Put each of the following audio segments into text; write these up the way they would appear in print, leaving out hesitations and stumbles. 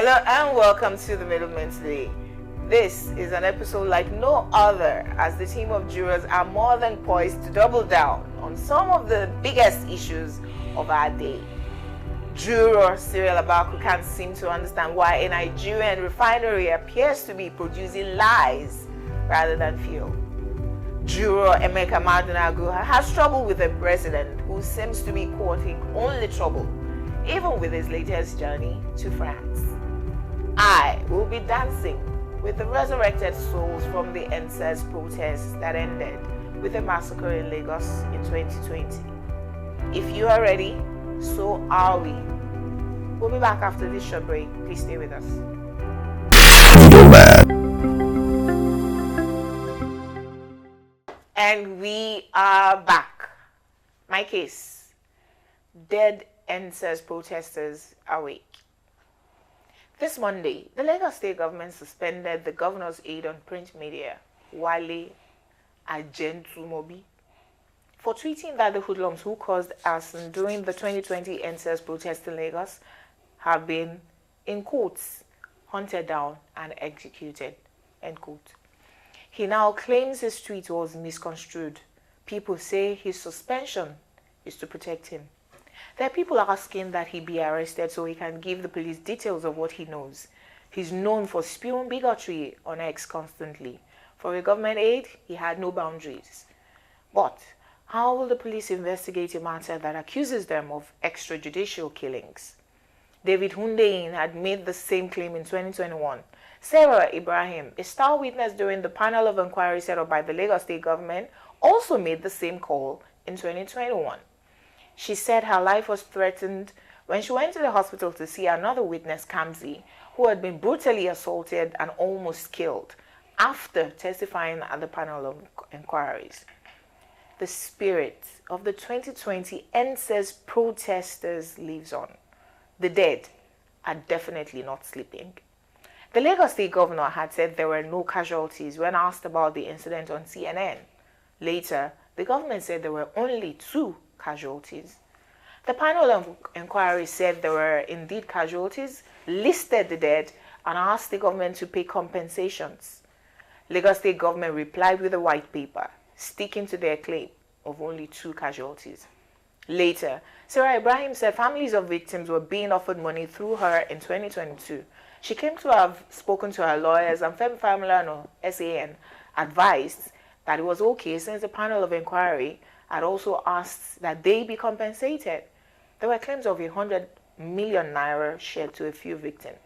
Hello and welcome to the Middlemen today. This is an episode like no other, as the team of jurors are more than poised to double down on some of the biggest issues of our day. Juror Cyril Abaku can't seem to understand why a Nigerian refinery appears to be producing lies rather than fuel. Juror Emeka Madunagu has trouble with a president who seems to be courting only trouble, even with his latest journey to France. I will be dancing with the resurrected souls from the Endsars protests that ended with a massacre in Lagos in 2020. If you are ready, so are we. We'll be back after this short break. Please stay with us. And we are back. My case: dead Endsars protesters awake. This Monday, the Lagos State government suspended the governor's aide on print media, Wale Ajentumobi, for tweeting that the hoodlums who caused arson during the 2020 Endsars protest in Lagos have been, in quotes, hunted down and executed, end quote. He now claims his tweet was misconstrued. People say his suspension is to protect him. There are people asking that he be arrested so he can give the police details of what he knows. He's known for spewing bigotry on X constantly. For a government aide, he had no boundaries. But how will the police investigate a matter that accuses them of extrajudicial killings? David Hundeyin had made the same claim in 2021. Sarah Ibrahim, a star witness during the panel of inquiry set up by the Lagos State government, also made the same call in 2021. She said her life was threatened when she went to the hospital to see another witness, Kamsi, who had been brutally assaulted and almost killed after testifying at the panel of inquiries. The spirit of the 2020 Endsars protesters lives on. The dead are definitely not sleeping. The Lagos State governor had said there were no casualties when asked about the incident on CNN. Later, the government said there were only 2 casualties. The panel of inquiry said there were indeed casualties, listed the dead, and asked the government to pay compensations. Lagos State government replied with a white paper, sticking to their claim of only 2 casualties. Later, Sarah Ibrahim said families of victims were being offered money through her in 2022. She claimed to have spoken to her lawyers, and Femi Familano, SAN, advised that it was okay since the panel of inquiry had also asked that they be compensated. There were claims of 100 million naira shared to a few victims.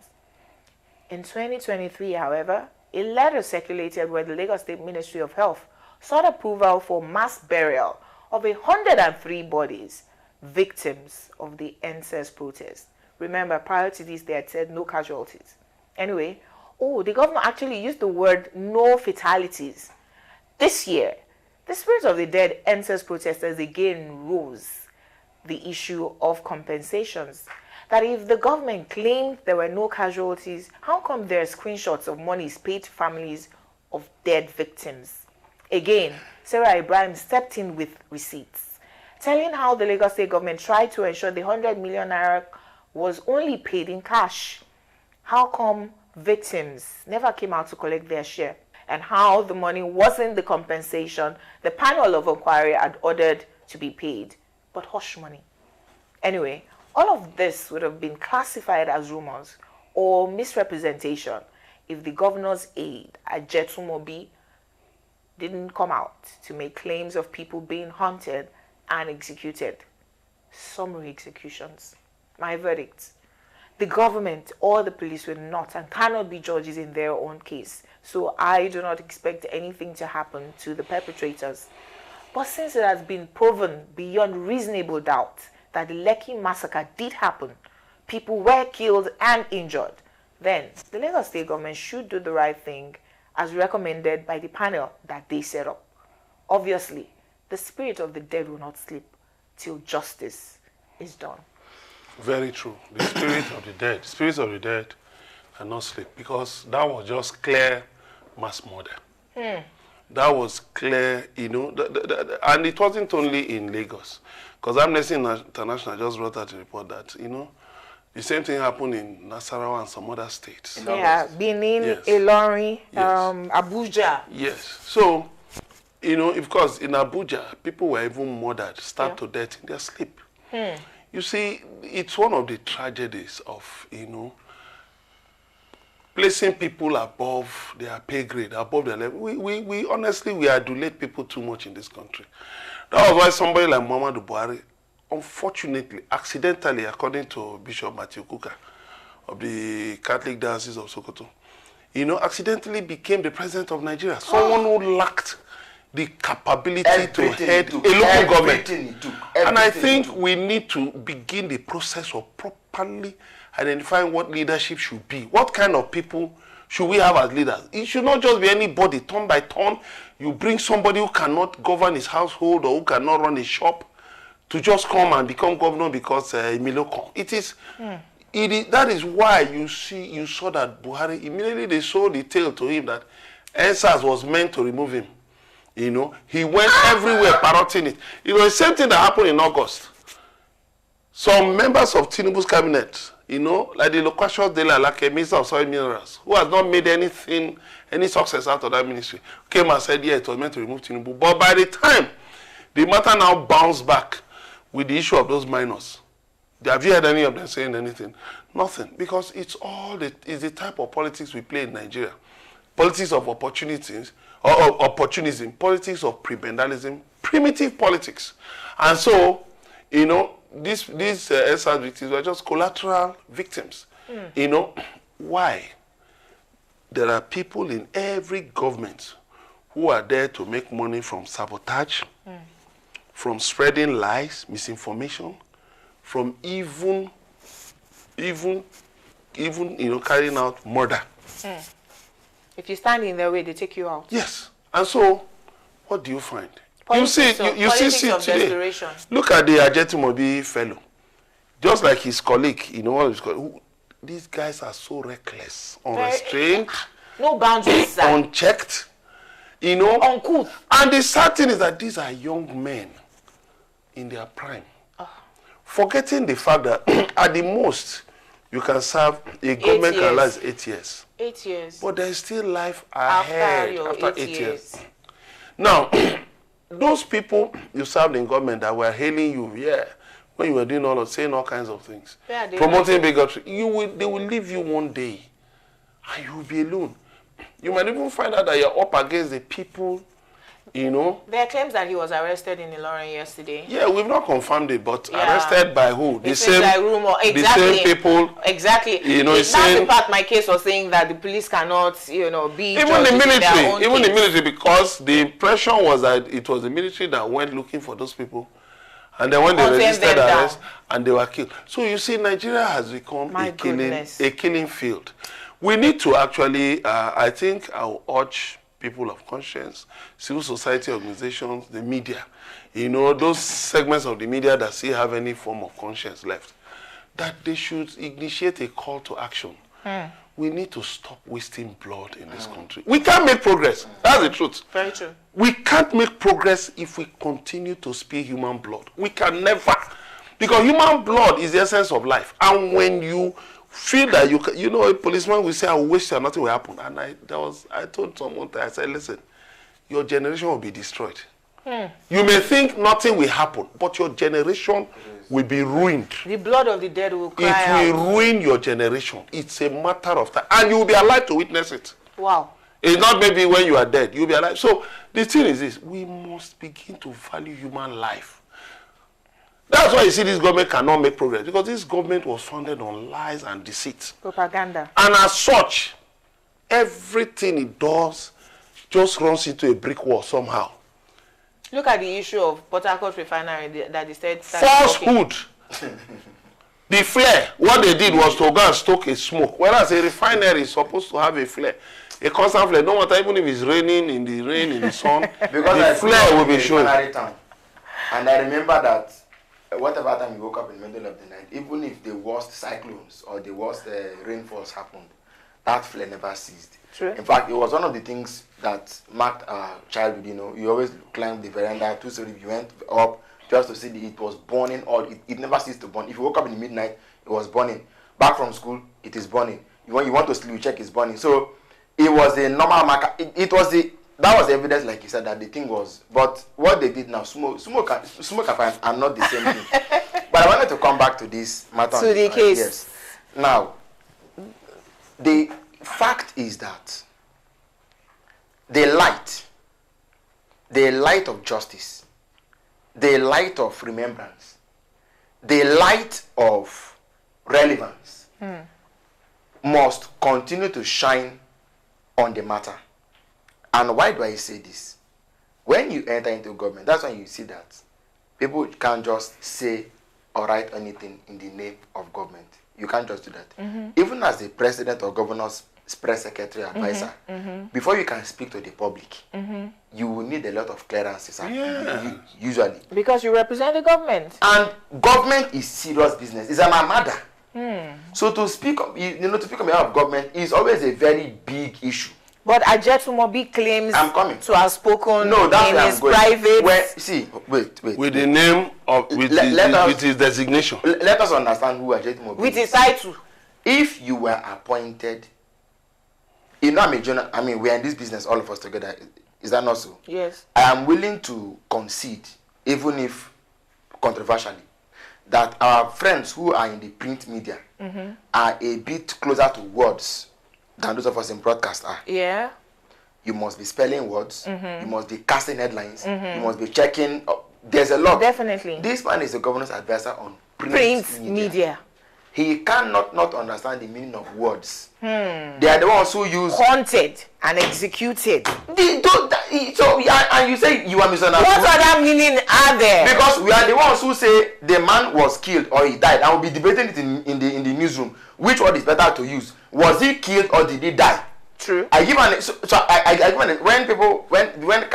In 2023, however, a letter circulated where the Lagos State Ministry of Health sought approval for mass burial of 103 bodies, victims of the Endsars protest. Remember, prior to this, they had said no casualties. Anyway, the governor actually used the word no fatalities. This year, the spirit of the dead Endsars protesters again rose the issue of compensations. That if the government claimed there were no casualties, how come there are screenshots of monies paid to families of dead victims? Again, Sarah Ibrahim stepped in with receipts, telling how the Lagos State government tried to ensure the 100 million naira was only paid in cash. How come victims never came out to collect their share? And how the money wasn't the compensation the panel of inquiry had ordered to be paid, but hush money. Anyway, all of this would have been classified as rumors or misrepresentation if the governor's aide, Ajetumobi, didn't come out to make claims of people being hunted and executed. Summary executions. My verdict: the government or the police will not and cannot be judges in their own case, so I do not expect anything to happen to the perpetrators. But since it has been proven beyond reasonable doubt that the Lekki massacre did happen, people were killed and injured, then the Lagos State government should do the right thing as recommended by the panel that they set up. Obviously, the spirit of the dead will not sleep till justice is done. Very true. The spirits of the dead cannot sleep, because that was just clear mass murder. That was clear, and it wasn't only in Lagos, because Amnesty International just wrote out a report that, The same thing happened in Nasarawa and some other states. Yeah, Benin, Yes. Ilorin, Yes. Abuja. Yes. So, of course, in Abuja, people were even murdered, starved to death in their sleep. You see, it's one of the tragedies of, placing people above their pay grade, above their level. We honestly, we adulate people too much in this country. That was why somebody like Muhammadu Buhari, unfortunately, accidentally, according to Bishop Matthew Kuka of the Catholic Diocese of Sokoto, accidentally became the president of Nigeria. Someone who lacked the capability to head a local government. And I think we need to begin the process of properly identifying what leadership should be. What kind of people should we have as leaders? It should not just be anybody, turn by turn. You bring somebody who cannot govern his household or who cannot run a shop to just come and become governor because Emilio come. That is why you saw that Buhari, immediately they sold the tale to him that Endsars was meant to remove him. He went everywhere parroting it. The same thing that happened in August. Some members of Tinubu's cabinet, like the Loquacious de la Minister of Soil Minerals, who has not made any success out of that ministry, came and said, yeah, it was meant to remove Tinubu. But by the time the matter now bounced back with the issue of those minors, have you heard any of them saying anything? Nothing. Because it's the type of politics we play in Nigeria. Politics of opportunities, or opportunism, politics of prebendalism, primitive politics. And so, these Endsars victims were just collateral victims. Why? There are people in every government who are there to make money from sabotage, from spreading lies, misinformation, from even carrying out murder. If you stand in their way, they take you out. Yes. And so, what do you find? You see today. Desperation. Look at the Ajetimobi fellow. Just like his colleague, these guys are so reckless, unrestrained, no boundaries, unchecked, uncouth. And the sad thing is that these are young men in their prime. Forgetting the fact that at the most, you can serve, a government can last 8 years. 8 years. But there is still life ahead after 8 years. Now, those people you served in government that were hailing you, when you were doing saying all kinds of things, promoting bigotry, they will leave you one day, and you will be alone. You might even find out that you're up against the people, There are claims that he was arrested in Ilorin yesterday. Yeah, we've not confirmed it, but arrested by who? The same exactly. The same people. Exactly. That's the part my case was saying that the police cannot, be even the military, because the impression was that it was the military that went looking for those people, and then when they resisted arrest, and they were killed. So you see, Nigeria has become a killing field. We need to actually, I think, I will urge people of conscience, civil society organizations, the media, those segments of the media that still have any form of conscience left, that they should initiate a call to action. We need to stop wasting blood in this country. We can't make progress. That's the truth. Very true. We can't make progress if we continue to spill human blood. We can never. Because human blood is the essence of life. And when you feel that a policeman will say, I will waste you, nothing will happen. And I told someone that, I said, listen, your generation will be destroyed. You may think nothing will happen, but your generation will be ruined. The blood of the dead will cry out. It will ruin your generation. It's a matter of time. And you will be alive to witness it. Wow. It's not maybe when you are dead. You'll be alive. So the thing is this. We must begin to value human life. That's why you see this government cannot make progress. Because this government was founded on lies and deceit. Propaganda. And as such, everything it does just runs into a brick wall somehow. Look at the issue of Port Harcourt Refinery that they said... Falsehood. The flare, what they did was to go and stoke a smoke. Whereas a refinery is supposed to have a flare. A constant flare, no matter even if it's raining, in the rain, in the sun, the flare will be shown. And I remember that whatever time you woke up in the middle of the night, even if the worst cyclones or the worst rainfalls happened, that flare never ceased. True. In fact, it was one of the things that marked our childhood. You always climbed the veranda, 2 stories, you went up just to see it was burning, or it never ceased to burn. If you woke up in the midnight, it was burning. back from school, it is burning. You want to sleep, you check it's burning. So it was a normal marker. That was evidence, like you said, that the thing was. But what they did now, smoke and fire are not the same thing. But I wanted to come back to this matter. To the case. Yes. Now, the fact is that the light of justice, the light of remembrance, the light of relevance must continue to shine on the matter. And why do I say this? When you enter into government, that's when you see that people can't just say or write anything in the name of government. You can't just do that. Even as the president or governor's press secretary advisor, before you can speak to the public, you will need a lot of clearances. Usually. Because you represent the government. And government is serious business. It's an armada. So to speak on behalf of government is always a very big issue. But Ajetumobi claims to have spoken in his private... Wait. With the name of... With his designation. Let us understand who Ajetumobi is. With his title. If you were appointed... You know, we are in this business, all of us together. Is that not so? Yes. I am willing to concede, even if controversially, that our friends who are in the print media are a bit closer to words than those of us in broadcast are. Yeah. You must be spelling words. You must be casting headlines. You must be checking. There's a lot. Definitely. This man is a governor's advisor on print media. He cannot not understand the meaning of words. They are the ones who use... Haunted and executed. And you say you are misunderstood. What other meaning are there? Because we are the ones who say the man was killed or he died. And we'll be debating it in the newsroom. Which word is better to use? Was he killed or did he die? True. I give an when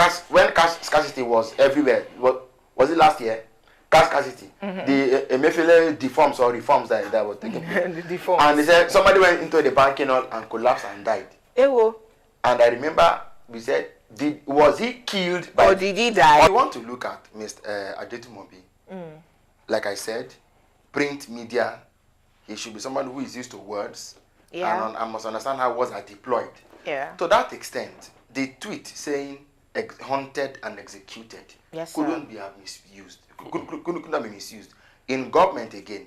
cash scarcity was everywhere. Was it last year? Cash scarcity. The Emefiele deforms or reforms that were taking place. The deforms. And they said somebody went into the banking hall and collapsed and died. Ewo. And I remember we said, was he killed by... Or did he die? I want to look at Mr. Ajetumobi. Like I said, print media, he should be someone who is used to words. Yeah. And I must understand how words are deployed. Yeah. To that extent, the tweet saying haunted and executed couldn't be misused. Couldn't be misused. In government again,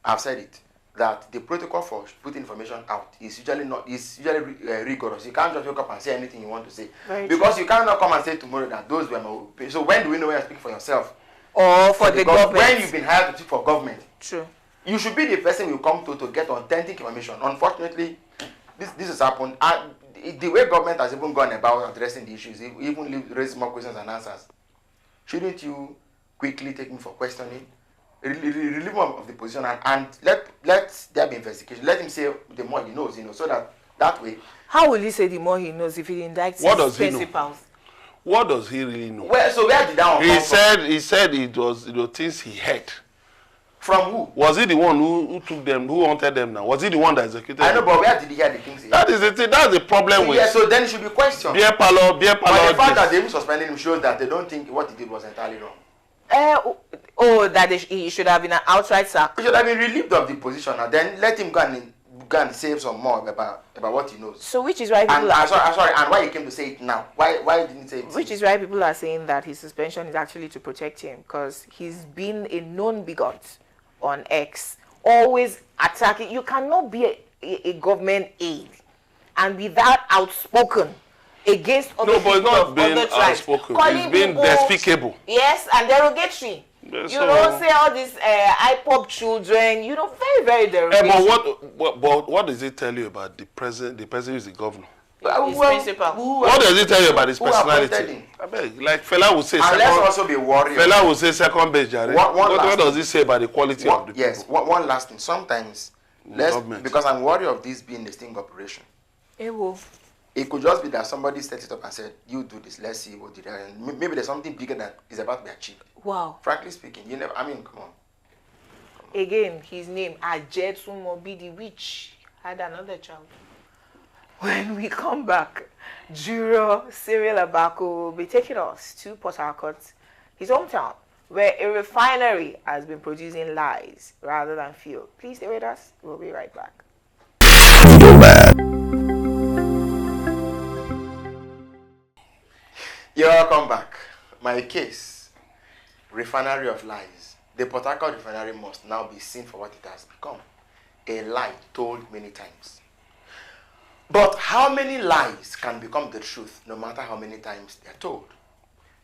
I've said it, that the protocol for putting information out is usually rigorous. You can't just wake up and say anything you want to say. Because you cannot come and say tomorrow that those were my... So when do we know when you speak for yourself? Or for the government? When you've been hired to speak for government. True. You should be the person you come to get authentic information. Unfortunately, this has happened. And the way government has even gone about addressing the issues, even raise more questions and answers. Shouldn't you quickly take me for questioning, relieve him of the position, and let there be investigation. Let him say the more he knows, so that way. How will he say the more he knows if he indicts his principals? What does he really know? Well, so where did that come from? He said it was things he heard. From who? Was he the one who took them, who wanted them now? Was he the one that executed them? I know, but where did he hear the things he heard? That is the thing. That's the problem with... Yeah, so then it should be questioned. Beer parlor. But the fact that they even suspended him shows that they don't think what he did was entirely wrong. That he should have been an outright sack. He should have been relieved of the position and then let him go and say some more about what he knows. So which is why people I'm sorry, and why he came to say it now? Why didn't he say it? Which is why people are saying that his suspension is actually to protect him, because he's been a known bigot on X, always attacking. You cannot be a government aide and be that outspoken against other people. No, but it's not being outspoken. It's being despicable. Yes, and derogatory. Yes, you don't say all these IPOP children. Very, very derogatory. But what does it tell you about the president? The president is the governor. His principal. What does it tell you about his personality? I beg, like Fela will say. And let's also be worried. Fela will say second base, Jare. What does it say about the quality of the people? Yes. One last thing. Sometimes, because I'm worried of this being a sting operation. It could just be that somebody set it up and said, "You do this. Let's see what you do." And maybe there's something bigger that is about to be achieved. Wow. Frankly speaking, come on. Again, his name Ajetumobi the witch had another child. When we come back, Juror Cyril Abako will be taking us to Port Harcourt, his hometown, where a refinery has been producing lies rather than fuel. Please stay with us. We'll be right back. You're welcome back. My case, refinery of lies. The Port Harcourt refinery must now be seen for what it has become. A lie told many times. But how many lies can become the truth no matter how many times they're told?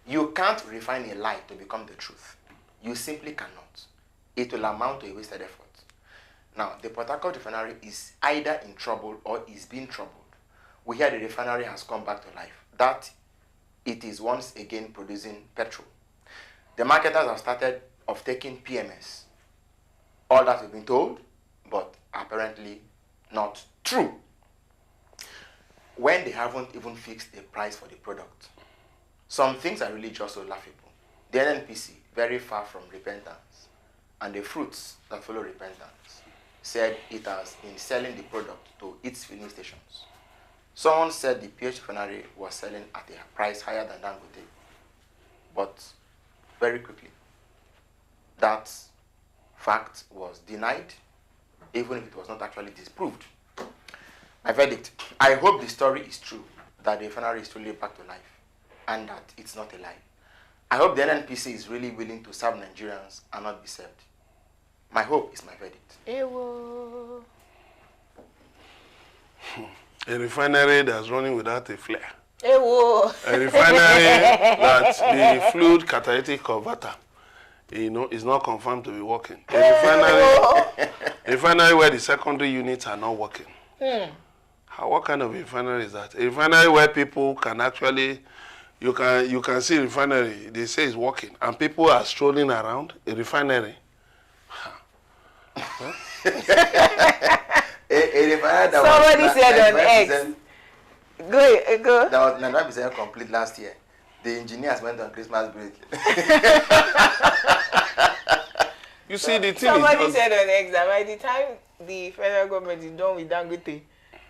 You can't refine a lie to become the truth. You simply cannot. It will amount to a wasted effort. Now, the Port Harcourt refinery is either in trouble or is being troubled. We hear the refinery has come back to life. That it is once again producing petrol. The marketers have started off taking PMS. All that we've been told, but apparently not true. When they haven't even fixed the price for the product. Some things are really just so laughable. The NNPC, very far from repentance, and the fruits that follow repentance, said it has been selling the product to its filling stations. Someone said the PH refinery was selling at a price higher than Dangote, but very quickly, that fact was denied, even if it was not actually disproved. My verdict, I hope the story is true, that the refinery is truly back to life, and that it's not a lie. I hope the NNPC is really willing to serve Nigerians and not be served. My hope is my verdict. Ewo. A refinery that's running without a flare. Ewo. A refinery that the fluid catalytic converter, is not confirmed to be working. A refinery where the secondary units are not working. What kind of refinery is that? A refinery where people can actually, you can see refinery, they say it's working, and people are strolling around a refinery. A refinery that somebody said on X. Go. That was 9% complete last year. The engineers went on Christmas break. You see, the thing somebody said on X that by the time the federal government is done with Dangote,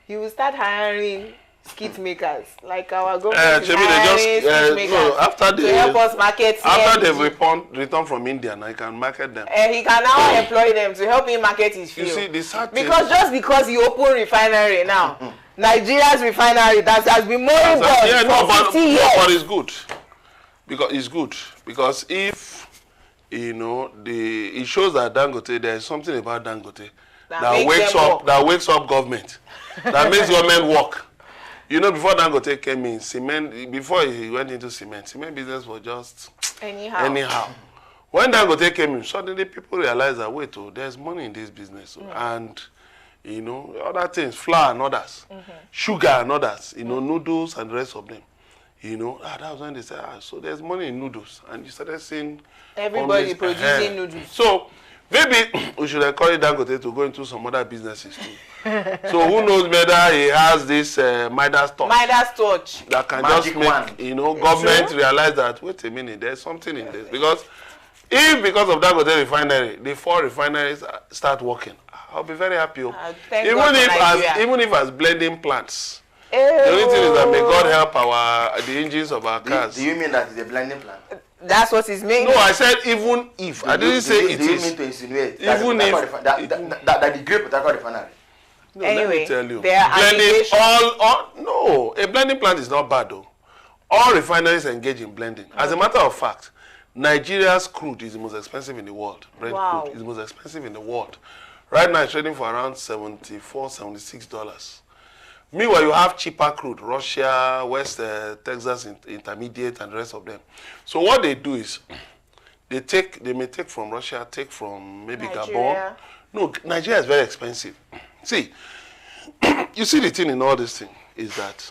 he will start hiring skit makers, like our government is hiring skit makers to help us market. After they've returned from India, now he can market them. He can now employ them to help him market his fuel. You see, because he opened refinery now, Nigeria's refinery that has been moribund for 50 years. But it's good. Because if, it shows that Dangote, there is something about Dangote that wakes up government, that makes government work. Before Dangote came in, before he went into cement business was just anyhow. When Dangote came in, suddenly people realized that, wait, there's money in this business. And, other things, flour and others, sugar and others, noodles and the rest of them. That was when they said, so there's money in noodles. And you started seeing everybody producing noodles. So, maybe we should encourage Dangote to go into some other businesses too. So who knows whether he has this Midas touch that can magic just make government realize that, wait a minute, there's something in this. Because because of Dangote refinery, the 4 refineries start working, I'll be very happy. Even if as blending plants. The only thing is that may God help the engines of our cars. Do you mean that it's a blending plant? That's what it's meant. No, I said even if. I didn't say it is. Do you mean to insinuate even that the great Port Harcourt refinery? No, anyway, let me tell you. Blending a blending plant is not bad though. All refineries engage in blending. As a matter of fact, Nigeria's crude is the most expensive in the world. Brent crude is the most expensive in the world. Right now it's trading for around $74, $76. Meanwhile, you have cheaper crude, Russia, West Texas Intermediate, and the rest of them. So what they do is, they may take from Russia, take from maybe Gabon. No, Nigeria is very expensive. See, you see the thing in all this thing is that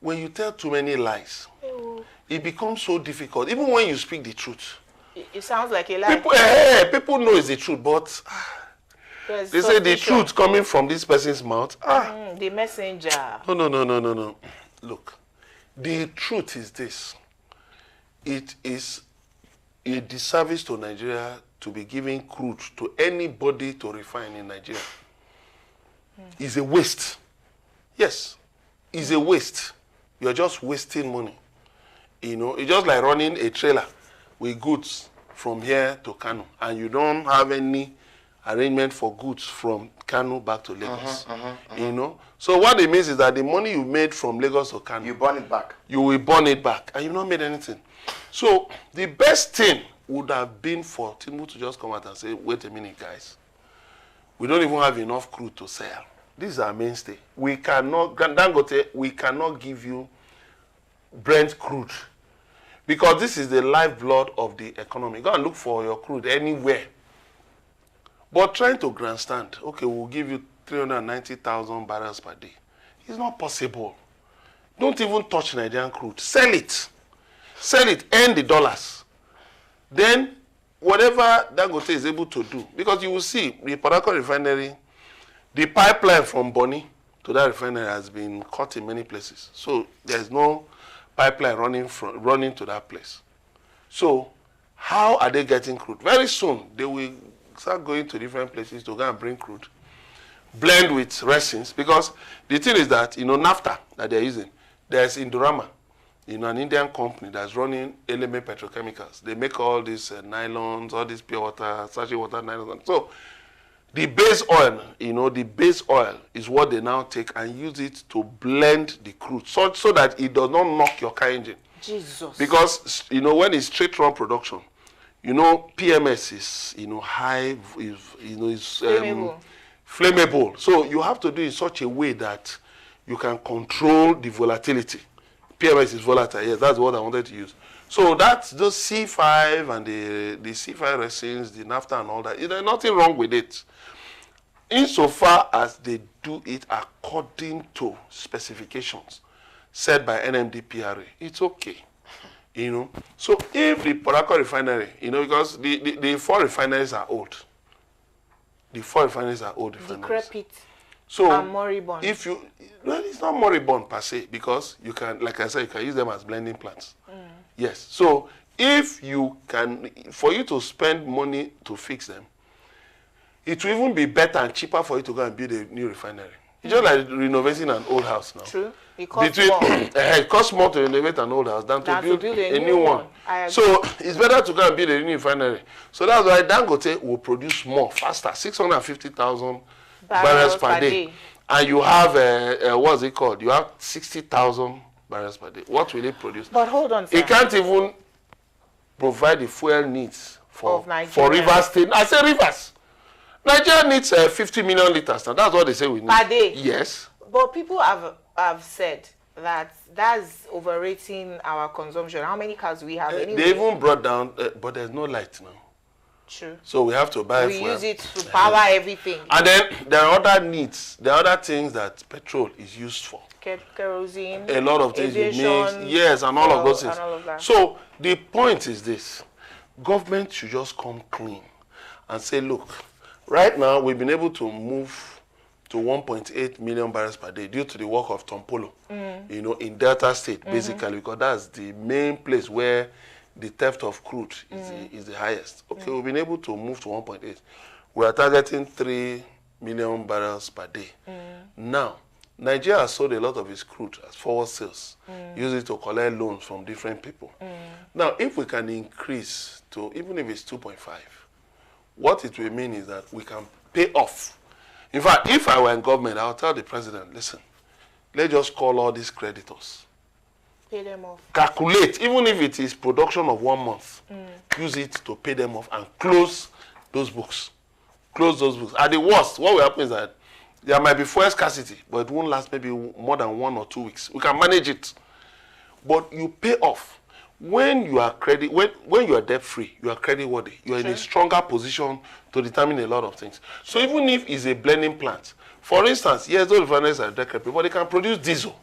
when you tell too many lies, it becomes so difficult. Even when you speak the truth, it sounds like a lie. People know it's the truth, but they say the truth coming from this person's mouth. The messenger. No. Look, the truth is this. It is a disservice to Nigeria to be giving crude to anybody to refine in Nigeria. It's a waste. Yes, it's a waste. You're just wasting money. It's just like running a trailer with goods from here to Kano, and you don't have any arrangement for goods from Kano back to Lagos. You know? So what it means is that the money you made from Lagos to Kano, You burn it back. you will burn it back, and you've not made anything. So the best thing would have been for Tinubu to just come out and say, wait a minute, guys. We don't even have enough crude to sell. This is our mainstay. We cannot, Dangote, we cannot give you Brent crude, because this is the lifeblood of the economy. Go and look for your crude anywhere. But trying to grandstand, okay, we'll give you 390,000 barrels per day. It's not possible. Don't even touch Nigerian crude. Sell it. Sell it, earn the dollars. Then, whatever Dangote is able to do, because you will see, the Port Harcourt Refinery, the pipeline from Bonny to that refinery has been cut in many places. So, there's no pipeline running to that place. So, how are they getting crude? Very soon, they will start going to different places to go and bring crude, blend with resins, because the thing is that, you know, naphtha that they're using, there's Indorama, you know, an Indian company that's running Element Petrochemicals. They make all these nylons, all these pure water, sachet water nylons. So the base oil, you know, the base oil is what they now take and use it to blend the crude, so that it does not knock your car engine. Jesus. Because, you know, when it's straight run production, you know, PMS is, you know, high, is, you know, is flammable. So you have to do it in such a way that you can control the volatility. PMS is volatile. Yes, that's what I wanted to use. So that's those C5 and the C5 resins, the naphtha and all that. There's nothing wrong with it, insofar as they do it according to specifications set by NMDPRA. It's okay. You know, so if the Port Harcourt Refinery, you know, because the 4 refineries are old. The 4 refineries are old refineries. Decrepit. So and moribund. if you, well, it's not moribund per se, because you can, like I said, you can use them as blending plants. Yes. So if you can, for you to spend money to fix them, it will even be better and cheaper for you to go and build a new refinery. It's just like renovating an old house now. True. It costs more. It costs more to renovate an old house than to build a new one. So it's better to go and build a new refinery. So that's why Dangote will produce more, faster, 650,000 barrels per day. And you have, what's it called? You have 60,000 barrels per day. What will it produce? But hold on, sir. It can't even provide the fuel needs for Rivers State. I say Rivers. Nigeria needs 50 million liters now. That's what they say we need. Per day? Yes. But people have said that that's overrating our consumption. How many cars we have anyway? They even brought down, but there's no light now. True. So we have to buy fuel. We use it to power everything. And then there are other needs. There are other things that petrol is used for. Kerosene. A lot of things you mix. Yes, and all of those things. All of that. So the point is this. Government should just come clean and say, look, right now we've been able to move to 1.8 million barrels per day due to the work of Tompolo, you know, in Delta State, basically, because that's the main place where the theft of crude is the highest. Okay, we've been able to move to 1.8. We are targeting 3 million barrels per day. Now, Nigeria has sold a lot of its crude as forward sales, use it to collect loans from different people. Now, if we can increase to, even if it's 2.5, what it will mean is that we can pay off. In fact, if I were in government, I would tell the president, listen, let's just call all these creditors. Pay them off. Calculate, even if it is production of 1 month, use it to pay them off and close those books. Close those books. At the worst, what will happen is that there might be fuel scarcity, but it won't last maybe more than 1 or 2 weeks. We can manage it. But you pay off. When you are when you are debt free, you are credit worthy. You are in a stronger position to determine a lot of things. So even if it's a blending plant, for instance, yes, those refineries are decrepit, but they can produce diesel.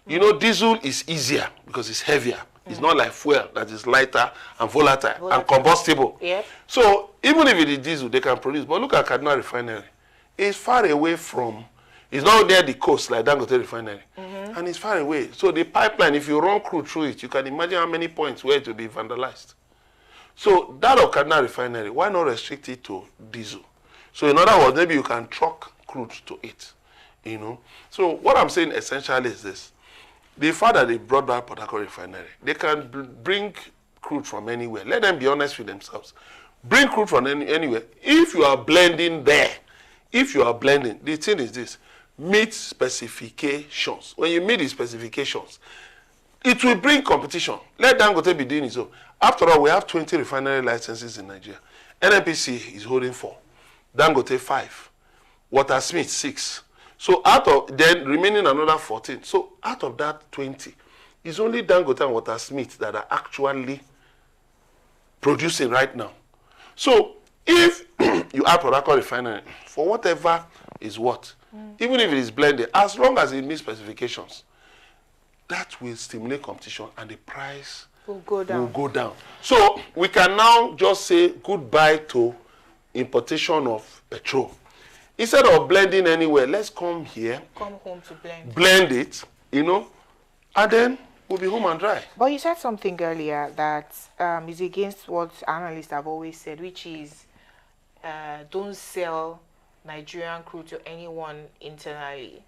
You know, diesel is easier because it's heavier. It's not like fuel that is lighter and volatile and combustible. Yep. So even if it is diesel, they can produce. But look at Kaduna Refinery. It's far away from. It's not near the coast like Dangote Refinery. And it's far away. So the pipeline, if you run crude through it, you can imagine how many points where it will be vandalized. So that of Kaduna Refinery, why not restrict it to diesel? So in other words, maybe you can truck crude to it. You know. So what I'm saying essentially is this. The fact that they brought back Port Harcourt Refinery, they can bring crude from anywhere. Let them be honest with themselves. Bring crude from anywhere. If you are blending there, the thing is this, meet specifications. When you meet the specifications, it will bring competition. Let Dangote be doing it. So, after all, we have 20 refinery licenses in Nigeria. NNPC is holding 4. Dangote 5. Watersmith 6. So then remaining another 14. So out of that 20, it's only Dangote and Watersmith that are actually producing right now. So if you add Port Refinery for whatever is what, even if it is blended, as long as it meets specifications, that will stimulate competition and the price will go down. So we can now just say goodbye to importation of petrol. Instead of blending anywhere, let's come here. Come home to blend. Blend it, and then we'll be home and dry. But you said something earlier that is against what analysts have always said, which is don't sell Nigerian crude to anyone internally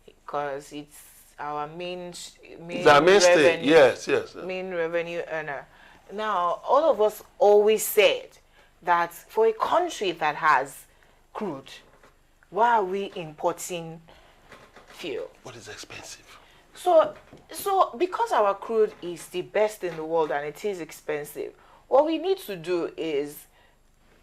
because it's our main mainstay. Yes. Main revenue earner. Now, all of us always said that for a country that has crude, why are we importing fuel? What is expensive? So because our crude is the best in the world and it is expensive, what we need to do is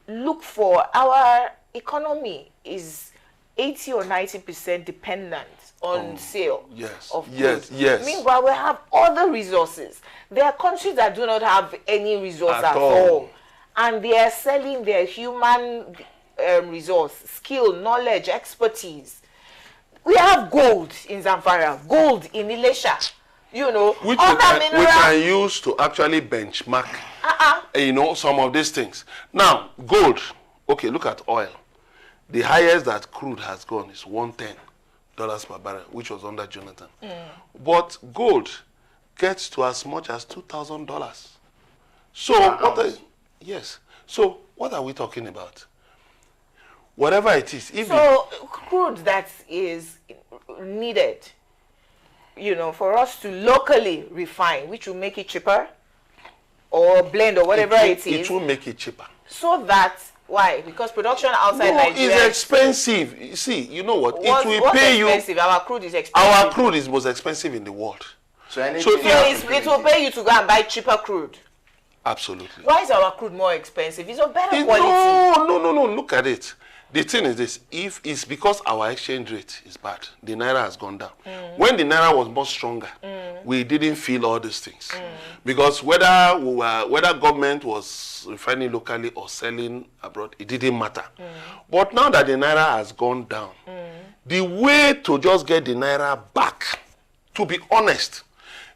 look for our economy is 80 or 90% dependent on sale of crude. Yes. Meanwhile, we have other resources. There are countries that do not have any resource at all. And they are selling their human resource, skill, knowledge, expertise. We have gold in Zamfara, gold in Ilesha, which we can use to actually benchmark, some of these things. Now, gold. Okay, look at oil. The highest that crude has gone is $110 per barrel, which was under Jonathan. But gold gets to as much as $2,000. So So what are we talking about? Whatever it is. Crude that is needed, for us to locally refine, which will make it cheaper, or blend, or whatever it is. It will make it cheaper. So that, why? Because production outside Nigeria is expensive. You see, you know what? It will pay you. Our crude is expensive. Our crude is most expensive in the world. It will pay you to go and buy cheaper crude. Absolutely. Why is our crude more expensive? It's of better quality. No. Look at it. The thing is this, if it's because our exchange rate is bad, the Naira has gone down. When the Naira was more stronger, we didn't feel all these things. Because whether government was refining locally or selling abroad, it didn't matter. But now that the Naira has gone down, the way to just get the Naira back, to be honest,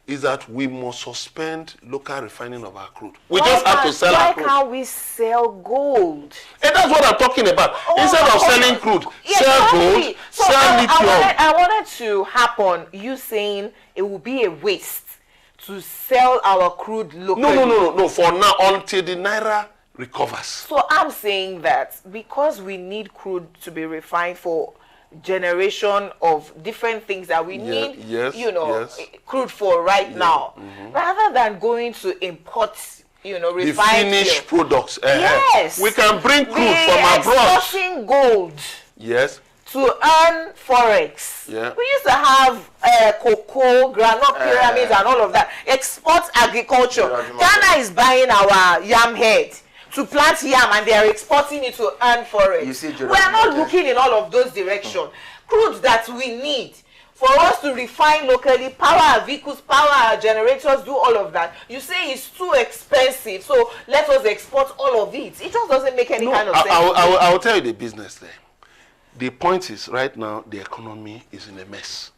is that we must suspend local refining of our crude. We just have to sell our crude. Why can't we sell gold? And that's what I'm talking about. Instead of selling crude, sell gold, sell lithium. I wanted to happen, you saying it will be a waste to sell our crude locally. No. For now, until the Naira recovers. So I'm saying that because we need crude to be refined for generation of different things that we need, crude for now, rather than going to import, refined the finished products. We can bring crude from abroad. Exporting gold. Yes. To earn forex. Yeah. We used to have cocoa, granite pyramids, and all of that. Export agriculture. Ghana is buying our yam head to plant yam, and they are exporting it to earn forex. We are not looking in all of those directions. Crude that we need for us to refine locally, power our vehicles, power our generators, do all of that. You say it's too expensive, so let us export all of it. It just doesn't make any kind of sense. I will tell you the business there. The point is, right now, the economy is in a mess.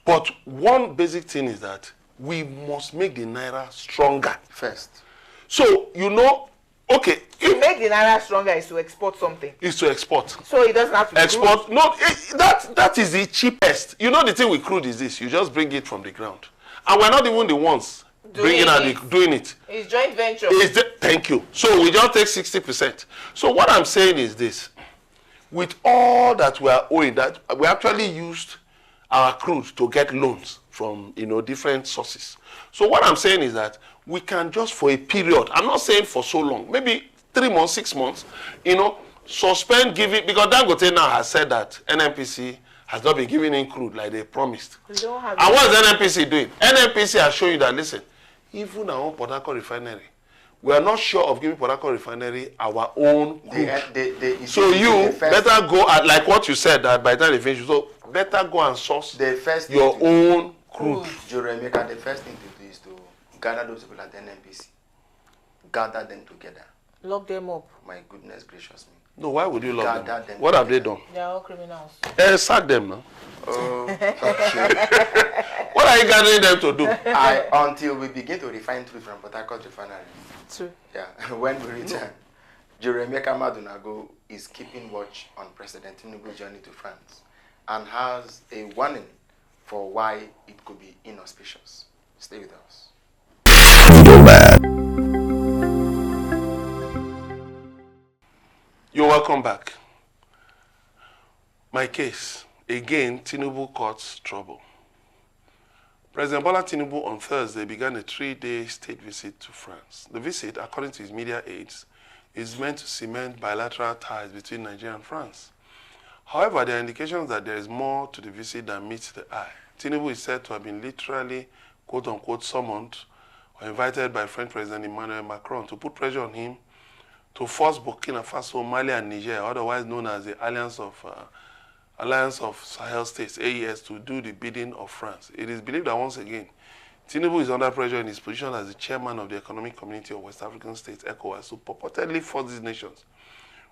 But one basic thing is that we must make the Naira stronger first. So, okay. To make the Naira stronger is to export something. Is to export. So it doesn't have to be export. Crude. No, that is the cheapest. The thing with crude is this. You just bring it from the ground. And we're not even the ones doing it. It's joint venture. Thank you. So we just take 60%. So what I'm saying is this. With all that we are owing, that we actually used our crude to get loans from different sources. So what I'm saying is that we can just for a period, I'm not saying for so long, maybe 3 months, 6 months, suspend giving, because Dangote now has said that NNPC has not been giving in crude like they promised. And what is NNPC doing? NNPC has shown you that, listen, even our own Port Harcourt refinery, we are not sure of giving Port Harcourt refinery our own crude. So you better go at, like what you said, that by the time they finish, so better go and source your own crude. Joremeka, the first thing to do is to gather those people at NNPC. Gather them together. Lock them up. My goodness gracious me. No, why would you lock them? What have they done? They are all criminals. Sack them now. Oh, what are you gathering them to do? Until we begin to refine truth from Port Harcourt Refinery. True. Yeah, when we return, Joremeka Madunago is keeping watch on President Tinubu's journey to France and has a warning for why it could be inauspicious. Stay with us. You're welcome back. My case, again, Tinubu courts trouble. President Bola Tinubu on Thursday began a 3-day state visit to France. The visit, according to his media aides, is meant to cement bilateral ties between Nigeria and France. However, there are indications that there is more to the visit than meets the eye. Tinubu is said to have been literally, quote-unquote, summoned or invited by French President Emmanuel Macron to put pressure on him to force Burkina Faso, Mali, and Niger, otherwise known as the Alliance of Sahel States, AES, to do the bidding of France. It is believed that once again, Tinubu is under pressure in his position as the chairman of the Economic Community of West African States, ECOWAS, to purportedly force these nations,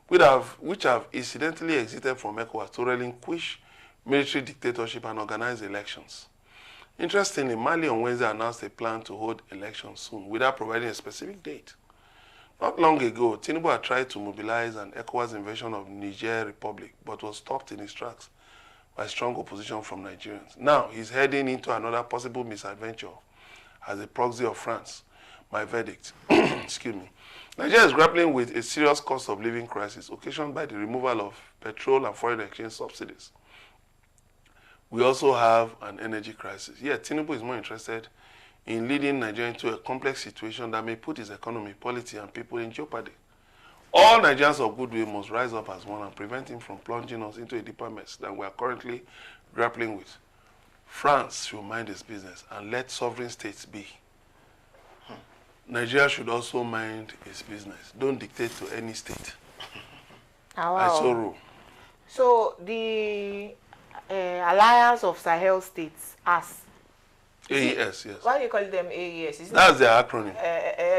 which have incidentally exited from ECOWAS, to relinquish military dictatorship and organize elections. Interestingly, Mali on Wednesday announced a plan to hold elections soon without providing a specific date. Not long ago, Tinubu had tried to mobilize an ECOWAS invasion of Niger Republic, but was stopped in his tracks by strong opposition from Nigerians. Now, he's heading into another possible misadventure as a proxy of France. My verdict. Excuse me. Nigeria is grappling with a serious cost of living crisis occasioned by the removal of petrol and foreign exchange subsidies. We also have an energy crisis. Yet, Tinubu is more interested in leading Nigeria into a complex situation that may put its economy, polity, and people in jeopardy. All Nigerians of goodwill must rise up as one and prevent him from plunging us into a deeper mess than we are currently grappling with. France should mind its business and let sovereign states be. Nigeria should also mind its business. Don't dictate to any state. Wow. I so rule. So the Alliance of Sahel States, AS. AES, yes. Why do you call them AES? That's their acronym.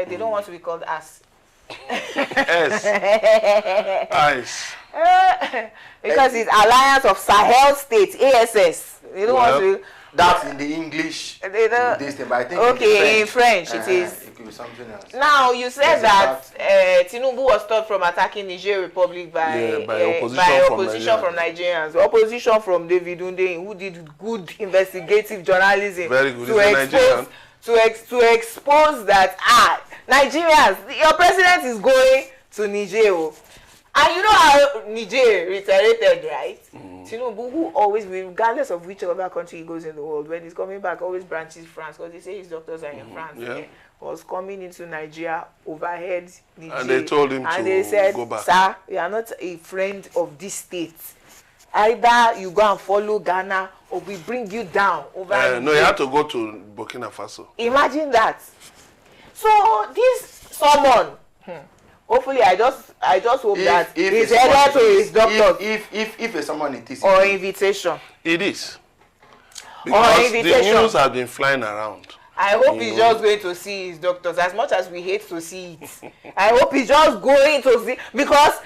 They don't want to be called AS. S. Ice. Because it's Alliance of Sahel States, ASS. They don't want to. That's in the English. This thing, but I think okay, in French it is. It could be something else. Now you said that Tinubu was stopped from attacking Niger Republic by opposition from Nigerians. Opposition from David Hundeyin, who did good investigative journalism. Very good. To expose that Nigerians, your president is going to Niger. And you know how Niger reiterated, right? Tinubu, who always, regardless of which other country he goes in the world, when he's coming back, always branches France, because they say his doctors are in France. Yeah. Was coming into Nigeria, overhead Niger. And they told him and they said, go back. Sir, you are not a friend of this state. Either you go and follow Ghana, or we bring you down over no, you have to go to Burkina Faso. Imagine that. So this someone, hopefully I just hope that he's headed to his doctor. If someone it is or invitation. It is. Because the news has been flying around. I hope he's just going to see his doctors, as much as we hate to see it. I hope he's just going to see, because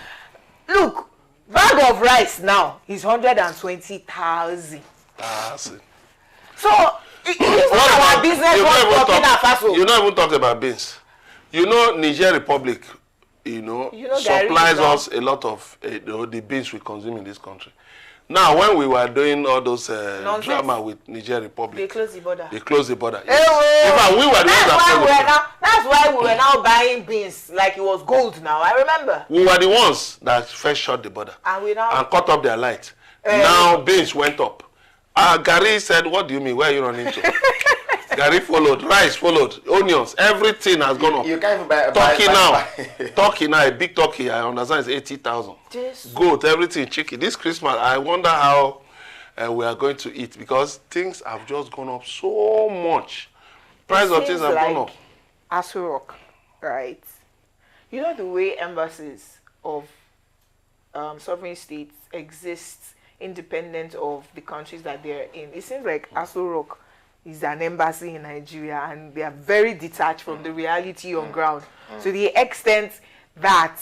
look, bag of rice now is 120,000. So it's not our business. You don't even talk about beans. You know, Niger Republic, supplies us a lot of the beans we consume in this country. Now, when we were doing all those drama with Niger Republic, they closed the border. Yes. In fact, we were the ones that that's why we were now buying beans like it was gold now. I remember. We were the ones that first shut the border and cut up their light. Now beans went up. Gary said, "What do you mean? Where are you running to?" Gari followed, rice followed, onions, everything has gone up. You can't even buy turkey now. Turkey now, a big turkey, I understand, is 80,000. Goat, everything, chicken. This Christmas, I wonder how we are going to eat because things have just gone up so much. Price of things have gone up. Aso Rock, right? You know the way embassies of sovereign states exist independent of the countries that they're in. It seems like Aso Rock is an embassy in Nigeria and they are very detached from the reality on ground. To the extent that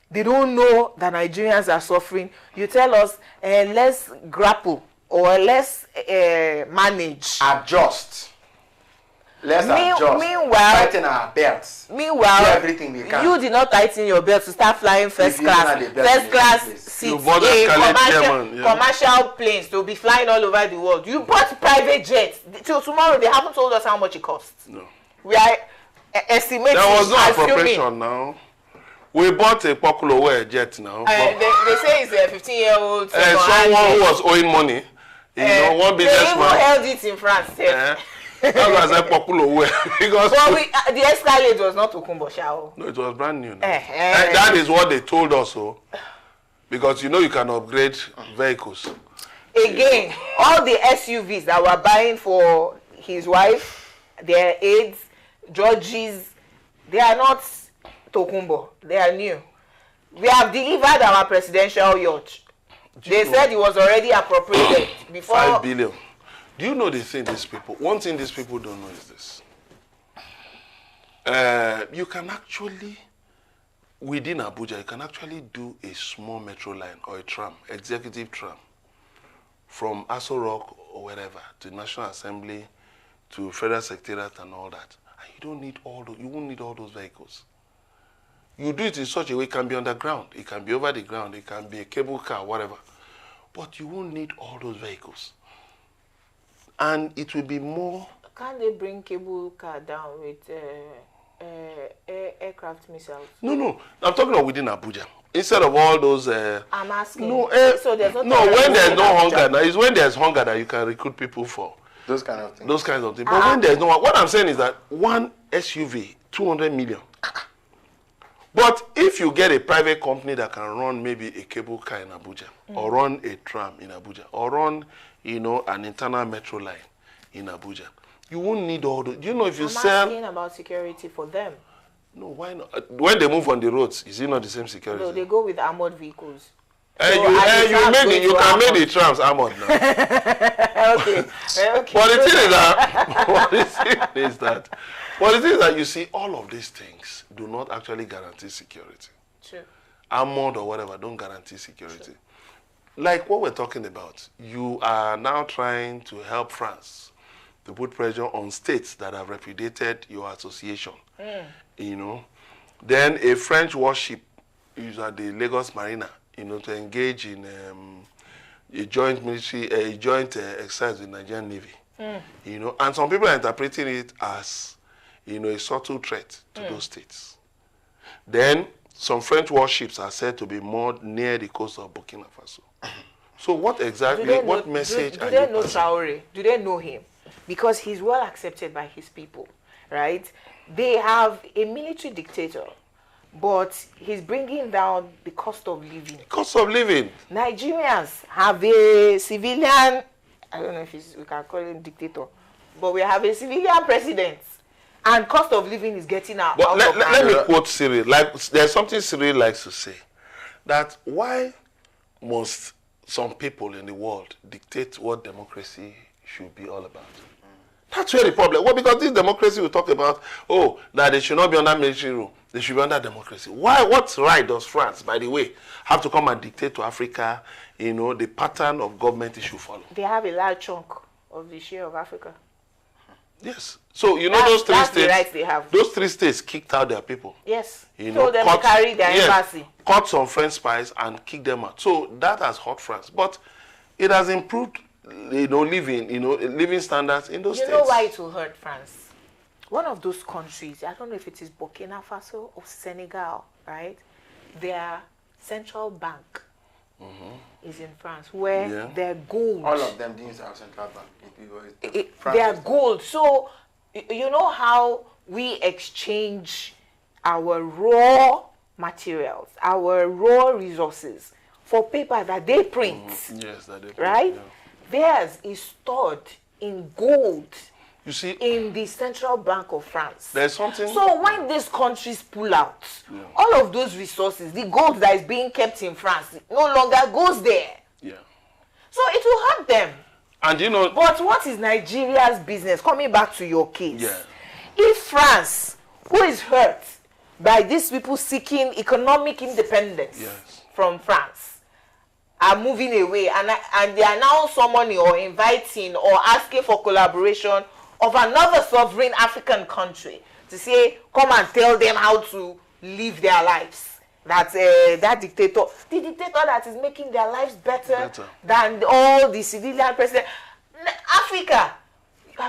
they don't know that Nigerians are suffering. You tell us, let's grapple or let's manage. Adjust. Let's adjust. Meanwhile, tighten our belts. Meanwhile, do everything we can. You did not tighten your belt to start flying first class seats, commercial planes to be flying all over the world. You bought private jets. Till tomorrow, they haven't told us how much it costs. No. We are estimating. There was no appropriation now. We bought a popular jet now. They say it's a 15-year-old. Someone who was owing money. You know, one businessman. They even held it in France. That was a popular way because the Escalade was not Tokunbo Shao. No, it was brand new. That is what they told us, because you know you can upgrade vehicles. Again, all the SUVs that were buying for his wife, their aides, Georges, they are not Tokunbo. They are new. We have delivered our presidential yacht. They said it was already appropriated before. 5 billion. Do you know the thing these people? One thing these people don't know is this. You can actually, within Abuja, you can actually do a small metro line or a tram, executive tram, from Aso Rock or wherever to National Assembly to Federal Secretariat and all that. And you don't need all those, you won't need all those vehicles. You do it in such a way, it can be underground, it can be over the ground, it can be a cable car, whatever. But you won't need all those vehicles. And it will be more. Can't they bring cable car down with aircraft missiles? No. I'm talking about within Abuja. Instead of all those. I'm asking. No, so there's when there's no hunger, now it's when there's hunger that you can recruit people for. Those kind of things. Those kinds of things. But when there's no, what I'm saying is that one SUV, 200 million. But if you get a private company that can run maybe a cable car in Abuja, or run a tram in Abuja, or run, an internal metro line in Abuja, you won't need all those. You know, if you sell. I'm asking about security for them. No, why not? When they move on the roads, is it not the same security? No, they go with armored vehicles. You can make the trams armored now. Okay. But the thing is that you see, all of these things do not actually guarantee security. True. Armored or whatever don't guarantee security. True. Like what we're talking about, you are now trying to help France to put pressure on states that have repudiated your association. Then a French warship is at the Lagos Marina, to engage in a joint exercise with the Nigerian Navy. And some people are interpreting it as, a subtle threat to those states. Then some French warships are said to be moored near the coast of Burkina Faso. So what exactly, what message do they know Traore? Do they know him? Because he's well accepted by his people, right? They have a military dictator, but he's bringing down the cost of living. Cost of living. Nigerians have a civilian, I don't know if we can call him dictator, but we have a civilian president. And cost of living is getting out. But let me quote Cyril. There's something Cyril likes to say. That why must some people in the world dictate what democracy should be all about? That's where the problem. Well, because this democracy we talk about, that they should not be under military rule. They should be under democracy. Why? What right does France, by the way, have to come and dictate to Africa, the pattern of government it should follow? They have a large chunk of the share of Africa. Yes. So, those three states, the rights they have. Those three states kicked out their people. Yes. Told them to carry their embassy. Caught some French spies and kicked them out. So that has hurt France. But it has improved, living standards in those states. You know why it will hurt France? One of those countries, I don't know if it is Burkina Faso or Senegal, right? Their central bank is in France, where their gold. All of them didn't have central bank. Their gold. So, you know how we exchange our raw materials, our raw resources for paper that they print. Yes, that they print. Right? Yeah. Theirs is stored in gold. You see, in the Central Bank of France. There's something. So when these countries pull out, all of those resources, the gold that is being kept in France, no longer goes there. Yeah. So it will hurt them. And you know. But what is Nigeria's business? Coming back to your case. Yeah. If France, who is hurt by these people seeking economic independence from France, are moving away and they are now summoning or inviting or asking for collaboration of another sovereign African country to say, come and tell them how to live their lives. That that dictator, the dictator that is making their lives better than all the civilian presidents. Africa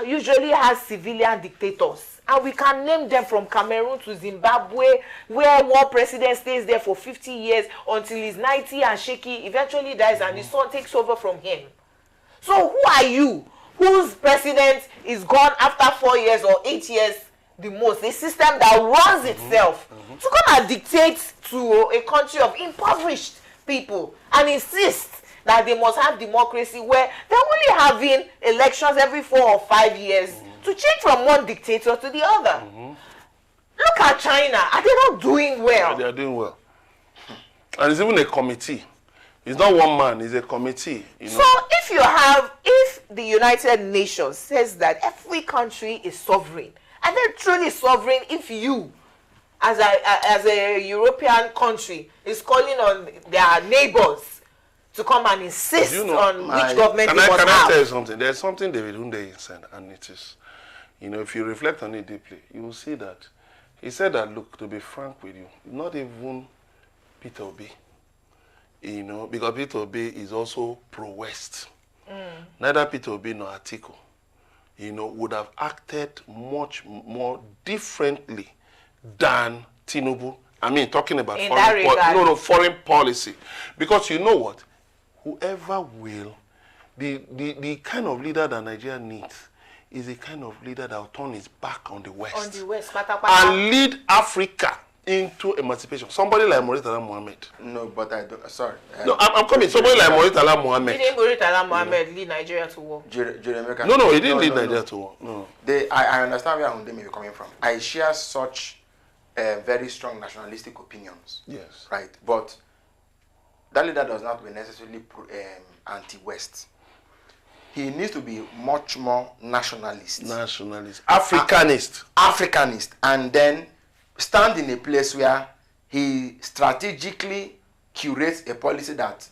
usually has civilian dictators, and we can name them from Cameroon to Zimbabwe, where one president stays there for 50 years until he's 90 and shaky, eventually dies, and his son takes over from him. So who are you, whose president is gone after 4 years or 8 years the most, a system that runs itself, to come and dictate to a country of impoverished people and insist that they must have democracy where they're only having elections every 4 or 5 years to change from one dictator to the other? Look at China. Are they not doing well? Yeah, they are doing well. And it's even a committee. It's not one man, it's a committee. You know? So if the United Nations says that every country is sovereign, and they're truly sovereign if you, as a European country, is calling on their neighbors to come and insist on which government they must have. Can I tell you something? There's something David Hunde said, and it is, you know, if you reflect on it deeply, you will see that he said that, look, to be frank with you, not even Peter Obi, you know, because Peter Obi is also pro-West. Neither Peter Obi nor Atiku, you know, would have acted much more differently than Tinubu. I mean, talking about foreign policy. Because you know what? Whoever will, the kind of leader that Nigeria needs is a kind of leader that will turn his back on the West. On the West, and lead Africa into emancipation. Somebody like Murtala Mohammed. No, but I don't. Sorry. No, I'm coming. Somebody like Murtala Mohammed. Didn't Murtala Mohammed lead Nigeria to war? No, he didn't lead Nigeria to war. No. I understand where they may be coming from. I share such very strong nationalistic opinions. Yes. Right, but that leader does not necessarily anti-West. He needs to be much more nationalist. Africanist, and then stand in a place where he strategically curates a policy that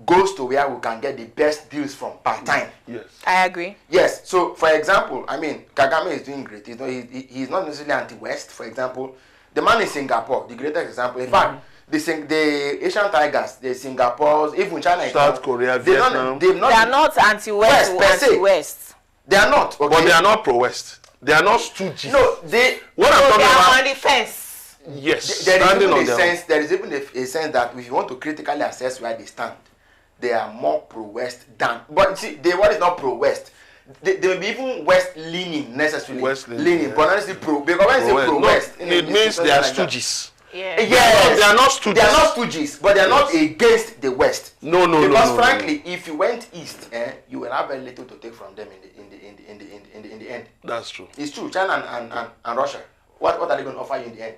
goes to where we can get the best deals from per time. Yes. I agree. Yes. So, for example, I mean, Kagame is doing great. He's not necessarily anti-West. For example, the man in Singapore, the greatest example. In fact, the Asian Tigers, the Singapore's, even China, South Korea, Vietnam, they are not anti-West or anti-West. They are not. Okay? But they are not pro-West. They are not stooges. No, what I'm talking about, on the fence. Yes. There is even a sense that if you want to critically assess where they stand, they are more pro-West than. But see, what is not pro-West? They may be even West-leaning necessarily. West-leaning, but honestly pro. Because when you say pro-West, it means they are stooges. Yes. They are not stooges. They are not stooges, but they are not against the West. No. Because frankly, if you went east, you will have very little to take from them in the end. That's true. It's true. China and Russia. What are they going to offer you in the end?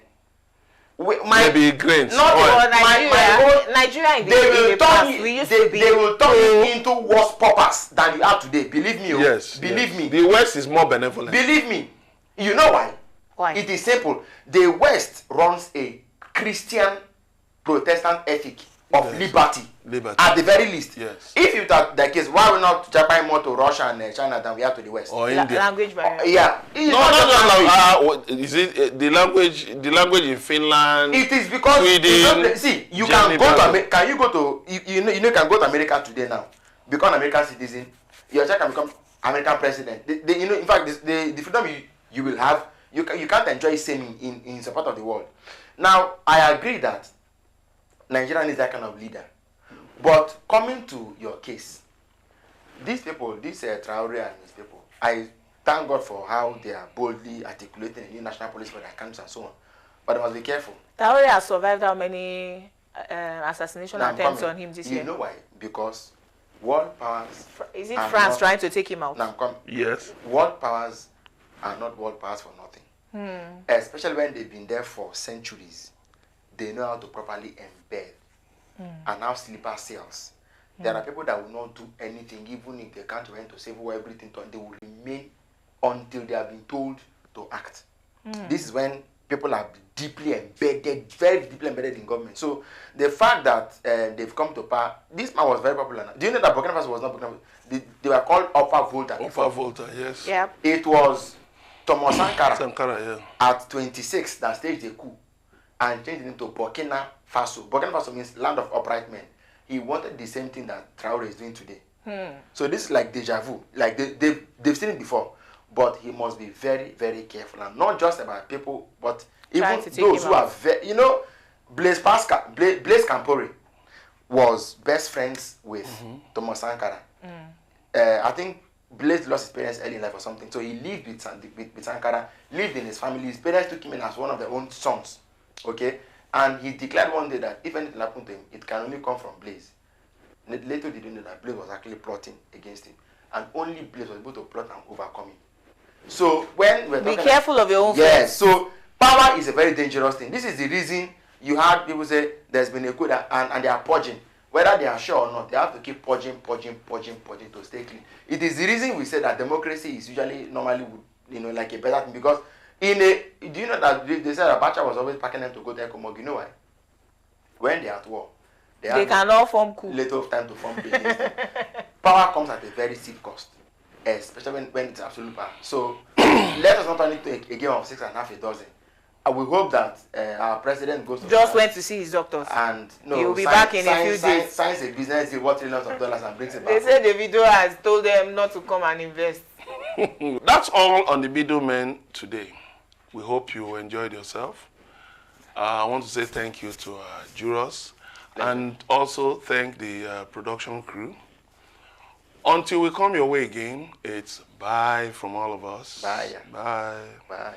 Maybe grains. Not Nigeria in the past. They will turn you into worse paupers than you are today. Believe me. Yes. Believe me. The West is more benevolent. Believe me. You know why? Why? It is simple. The West runs a Christian Protestant ethic of liberty. At the very least. Yes. If you thought the case, why we not Japan more to Russia and China than we are to the West? Or India. Language barrier. Yeah. No. Is it the language in Finland? It is because Sweden, see, you can go to America. Can you go to you can go to America today now, become an American citizen. Your child can become American president. In fact, the freedom you will have, you can't enjoy same in support of the world. Now, I agree that Nigeria needs that kind of leader But coming to your case, these people, these Traore and his people, I thank God for how they are boldly articulating a new national policy for their country and so on. But they must be careful. Traore has survived how many assassination attempts on him this year? You know why? Because world powers... Is it France trying to take him out? Now I'm coming. Yes. World powers are not world powers for nothing. Especially when they've been there for centuries. They know how to properly embed and have sleeper cells. There are people that will not do anything, even if the country went to civil war, everything, they will remain until they have been told to act. This is when people are deeply embedded, very deeply embedded in government. So the fact that they've come to power, this man was very popular now. Do you know that Burkina Faso was not Burkina Faso? They were called Upper Volta. Upper Volta, yes. Yeah. It was Thomas Sankara, yeah. At 26 that staged a coup and changed it into Burkina Faso. Burkina Faso means land of upright men. He wanted the same thing that Traore is doing today. So this is like deja vu. Like they've seen it before. But he must be very, very careful. And not just about people, but even those who are very... You know, Blaise Compaoré was best friends with Thomas Sankara. I think Blaise lost his parents early in life or something. So he lived with Sankara, lived in his family. His parents took him in as one of their own sons. Okay? And he declared one day that if anything happened to him, it can only come from Blaise. Later they didn't know that Blaise was actually plotting against him. And only Blaise was able to plot and overcome him. So when we're talking... Be careful of your own friends. So power is a very dangerous thing. This is the reason you had people say there's been a coup and they are purging. Whether they are sure or not, they have to keep purging to stay clean. It is the reason we say that democracy is usually normally, like a better thing, because do you know that they said Abacha was always packing them to go to Ekomog? You know why? When they are at war, they cannot form coup. Little time to form coup. Power comes at a very steep cost, especially when it's absolute power. So let us not turn it to a game of 6 1/2 a dozen. We hope that our president goes to just went to see his doctors, and he will be back in a few days. Signs a business deal worth $trillions and brings it back. They said the video has told them not to come and invest. That's all on the middlemen today. We hope you enjoyed yourself. I want to say thank you to jurors and also thank the production crew. Until we come your way again, it's bye from all of us. Bye. Bye. Bye.